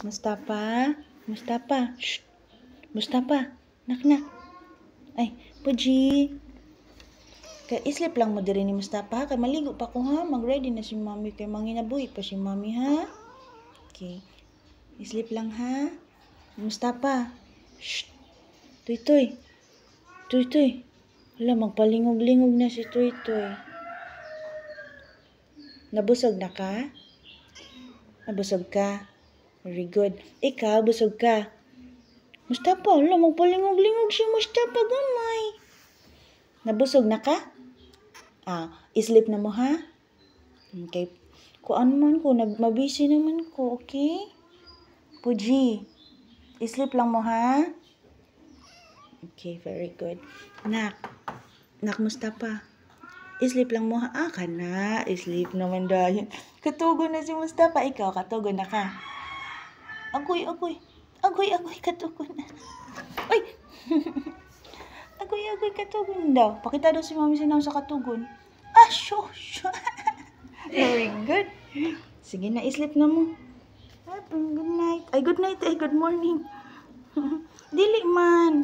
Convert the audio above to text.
Mustafa? Mustafa? Shh! Mustafa? Nak. Ay, Puji. Islip lang mo diri ni Mustafa. Kay maligo pa ko ha. Mag-ready na si mami. Kay manginabuhi pa si mami ha. Okay. Islip lang ha. Mustafa. Shh! Tuy. Wala, magpalingog-lingog na si Tuy. Nabusog na ka? Nabusog ka? Very good. Ikaw, busog ka? Mustafa, wala, magpalingog-lingog si Mustafa gamay. Nabusog na ka? Islip na mo ha? Okay. Kuan man ko, mabisi naman ko, okay? Puji, islip lang mo ha? Okay, very good. Nak Mustafa, islip lang mo ha? Kana, islip naman dahil. Katugon na si Mustafa, ikaw, katugon na ka. Agoy, katugon na. Uy! Agoy, katugon daw. Pakita daw si mami sinaw sa katugon. Shush! Very good. Sige na, islip na mo. Good night. Good night. Good morning. Dili man.